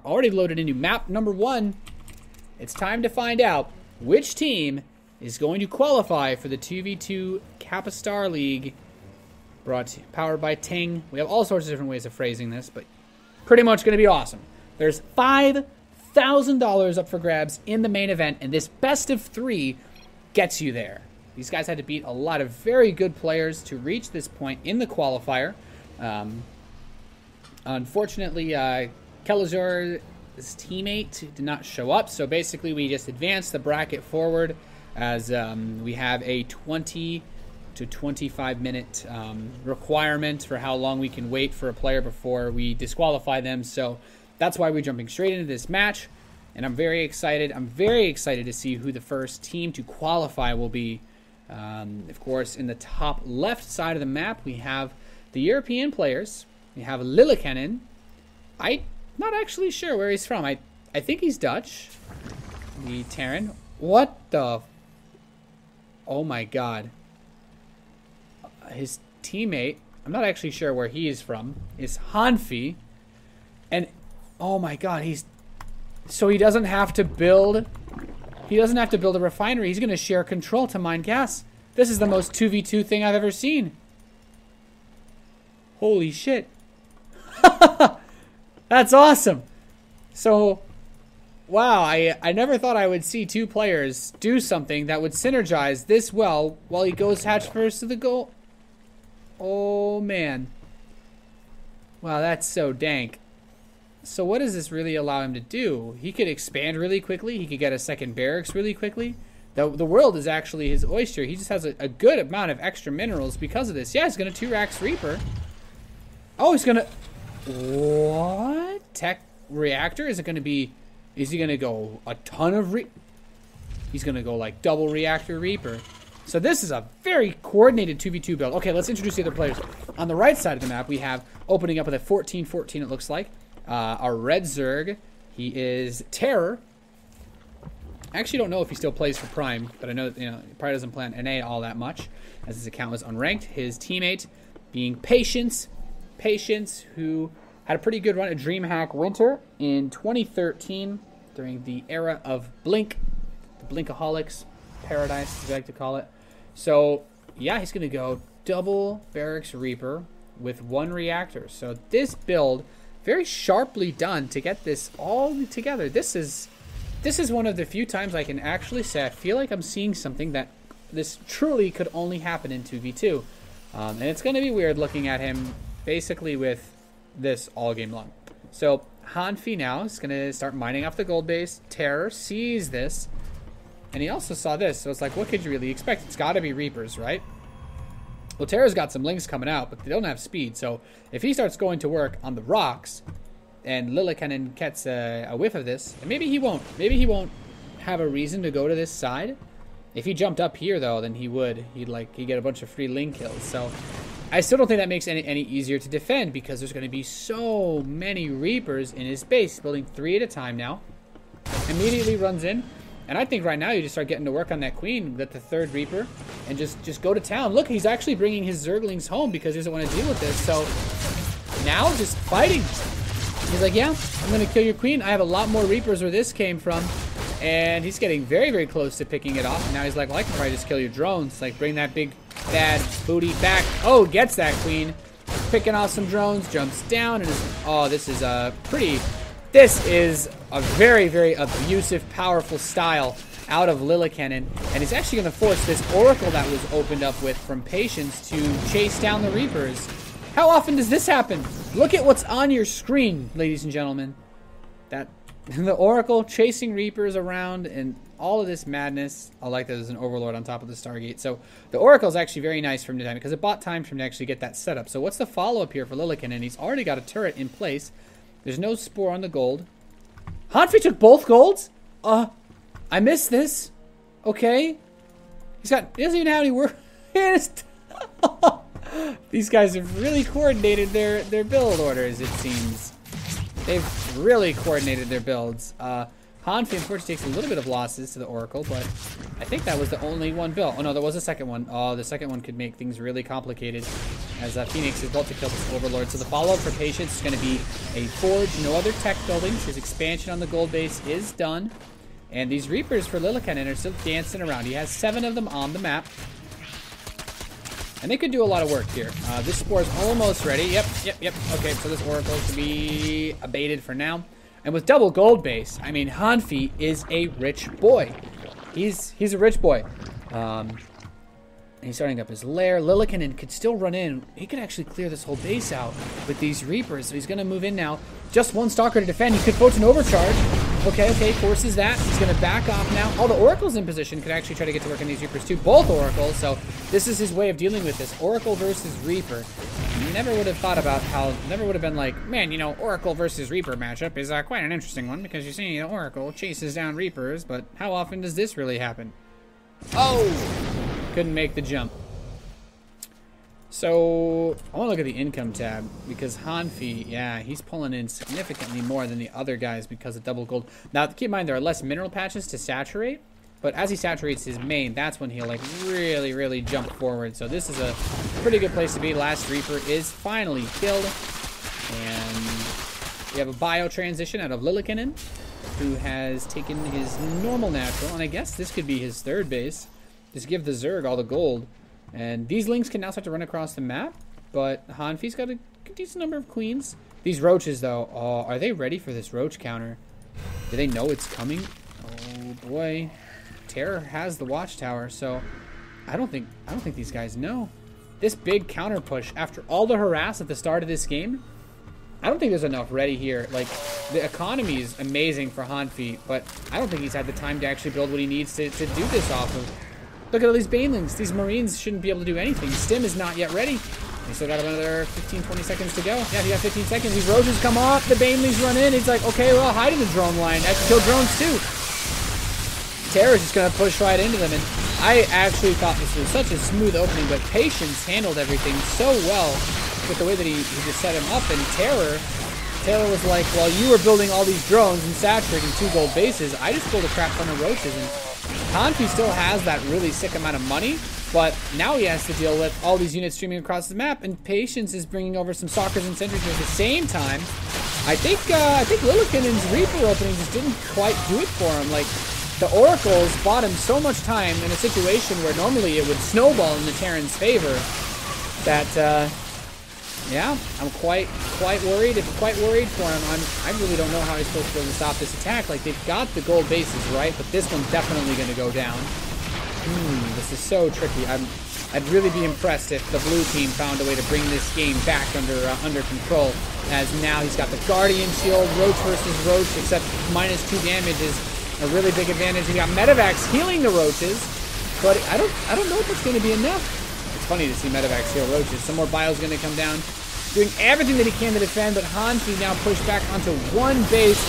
already loaded into map number 1. It's time to find out which team is going to qualify for the 2v2 Capistar League. Powered by Ting. We have all sorts of different ways of phrasing this, but pretty much going to be awesome. There's $5,000 up for grabs in the main event, and this best of 3 gets you there. These guys had to beat a lot of very good players to reach this point in the qualifier. Unfortunately, Kelazor's teammate did not show up, so basically we just advanced the bracket forward as we have a 20 to 25 minute requirement for how long we can wait for a player before we disqualify them. So that's why we're jumping straight into this match, and I'm very excited. I'm very excited to see who the first team to qualify will be. Of course, in the top left side of the map, we have the European players. We have Lillekanin. I'm not actually sure where he's from. I think he's Dutch. The Terran. What the... Oh my god. His teammate, I'm not actually sure where he is from, is Hanfy. And, oh my god, so he doesn't have to build... He doesn't have to build a refinery. He's going to share control to mine gas. This is the most 2v2 thing I've ever seen. Holy shit. That's awesome. So, wow, I never thought I would see 2 players do something that would synergize this well while he goes hatch first to the goal. Oh, man. Wow, that's so dank. So what does this really allow him to do? He could expand really quickly. He could get a second barracks really quickly. The world is actually his oyster. He just has a good amount of extra minerals because of this. Yeah, he's going to 2-rax Reaper. Oh, he's going to... What? Tech reactor? Is it going to be... Is he going to go a ton of... He's going to go like double reactor Reaper. So this is a very coordinated 2v2 build. Okay, let's introduce the other players. On the right side of the map, we have opening up with a 14-14, it looks like. Our red Zerg. He is Terror. I actually don't know if he still plays for Prime, but I know that, he probably doesn't play on NA all that much, as his account was unranked. His teammate being Patience. Patience, who had a pretty good run at DreamHack Winter in 2013 during the era of Blink, the Blinkaholics Paradise, as I like to call it. So, yeah, he's going to go double Barracks Reaper with 1 reactor. So this build, very sharply done to get this all together. This is one of the few times I can actually say I feel like I'm seeing something that this truly could only happen in 2v2. And it's going to be weird looking at him basically with this all game long. So Hanfy now is going to start mining off the gold base. Terror sees this, and he also saw this. So it's like, what could you really expect? It's got to be Reapers, right? Well, Terror's got some links coming out, but they don't have speed. So if he starts going to work on the rocks, and Lillekanin gets a whiff of this, and maybe he won't. Maybe he won't have a reason to go to this side. If he jumped up here, though, then he would. He'd get a bunch of free link kills. So I still don't think that makes any easier to defend, because there's going to be so many Reapers in his base. He's building 3 at a time now. Immediately runs in. And I think right now you just start getting to work on that queen, get the 3rd Reaper, and just go to town. Look, he's actually bringing his Zerglings home because he doesn't want to deal with this. So now just fighting. He's like, yeah, I'm going to kill your queen. I have a lot more Reapers where this came from. And he's getting very, very close to picking it off. And now he's like, well, I can probably just kill your drones. Like, bring that big, bad booty back. Oh, gets that queen. Picking off some drones, jumps down, and this is a very, very abusive, powerful style out of Lillekanin. And he's actually going to force this Oracle that was opened up with from Patience to chase down the Reapers. How often does this happen? Look at what's on your screen, ladies and gentlemen. The Oracle chasing Reapers around and all of this madness. I like that there's an Overlord on top of the Stargate. So the Oracle is actually very nice for him to time because it bought time for him to actually get that set up. So what's the follow-up here for Lillekanin? He's already got a turret in place. There's no Spore on the gold. Hanfy took both golds? I missed this. Okay. He doesn't even have any work. These guys have really coordinated their build orders, it seems. They've really coordinated their builds. Hanfy, unfortunately, takes a little bit of losses to the Oracle, but I think that was the only one built. Oh, no, there was a second one. Oh, the second one could make things really complicated. as Phoenix is about to kill this Overlord. So the follow-up for Patience is going to be a Forge, no other tech buildings. His expansion on the gold base is done. And these Reapers for Lillekanin are still dancing around. He has 7 of them on the map. And they could do a lot of work here. This Spore is almost ready. Yep. Okay, so this Oracle should be abated for now. And with double gold base, I mean, Hanfy is a rich boy. He's a rich boy. And he's starting up his lair. Lillekanin could still run in. He could actually clear this whole base out with these Reapers. So he's going to move in now. Just one Stalker to defend. He could force an overcharge. Okay, forces that. He's going to back off now. All the Oracles in position could actually try to get to work on these Reapers too. Both Oracles, so this is his way of dealing with this. Oracle versus Reaper. Never would have thought about how, never would have been like, man, you know, Oracle versus Reaper matchup is quite an interesting one because you see the Oracle chases down Reapers, but how often does this really happen? Oh! Couldn't make the jump. So, I want to look at the income tab, because Hanfy, yeah, he's pulling in significantly more than the other guys because of double gold. Now, keep in mind, there are less mineral patches to saturate, but as he saturates his main, that's when he'll, like, really jump forward. So this is a pretty good place to be. Last Reaper is finally killed, and we have a bio transition out of Lillekanin, who has taken his normal natural, and I guess this could be his third base. Just give the Zerg all the gold. And these links can now start to run across the map, but Hanfi's got a decent number of queens. These roaches, though, are they ready for this roach counter? Do they know it's coming? Oh boy, Terror has the watchtower, so I don't think these guys know. This big counter push after all the harass at the start of this game, I don't think there's enough ready here. Like, the economy is amazing for Hanfy, but I don't think he's had the time to actually build what he needs to do this off of. Look at all these Banelings. These Marines shouldn't be able to do anything. Stim is not yet ready. He still got another 15-20 seconds to go. Yeah, he got 15 seconds. These Roaches come off. The Banelings run in. He's like, okay, well, hide in the drone line. I can kill drones too. Terror's just going to push right into them. And I actually thought this was such a smooth opening, but Patience handled everything so well with the way that he just set him up. And Terror was like, well, you were building all these drones and saturating 2 gold bases. I just built a crap ton of Roaches. And Hanfy still has that really sick amount of money, but now he has to deal with all these units streaming across the map, and Patience is bringing over some Stalkers and Sentries at the same time. I think Lillekanin's Reaper opening just didn't quite do it for him. Like, the Oracles bought him so much time in a situation where normally it would snowball in the Terran's favor that, yeah, I'm quite worried for him. I really don't know how he's supposed to be able to stop this attack. Like, they've got the gold bases right, but this one's definitely going to go down. This is so tricky. I'd really be impressed if the blue team found a way to bring this game back under control. As now he's got the Guardian Shield, Roach versus Roach, except -2 damage is a really big advantage. He got Medivacs healing the Roaches, but I don't know if it's going to be enough. It's funny to see Medivacs heal Roaches. Some more bio's going to come down. Doing everything that he can to defend, but Hanfy now pushed back onto one base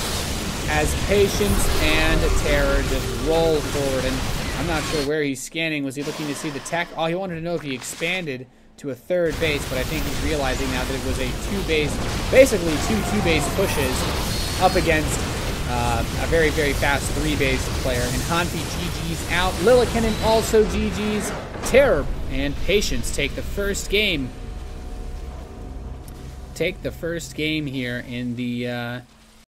as Patience and Terror just roll forward. And I'm not sure where he's scanning. Was he looking to see the tech? Oh, he wanted to know if he expanded to a 3rd base, but I think he's realizing now that it was a 2-base, basically 2 base pushes up against a very fast 3-base player. And Hanfy GG's out. Lillekanin also GG's. Terror and Patience take the first game. Here in the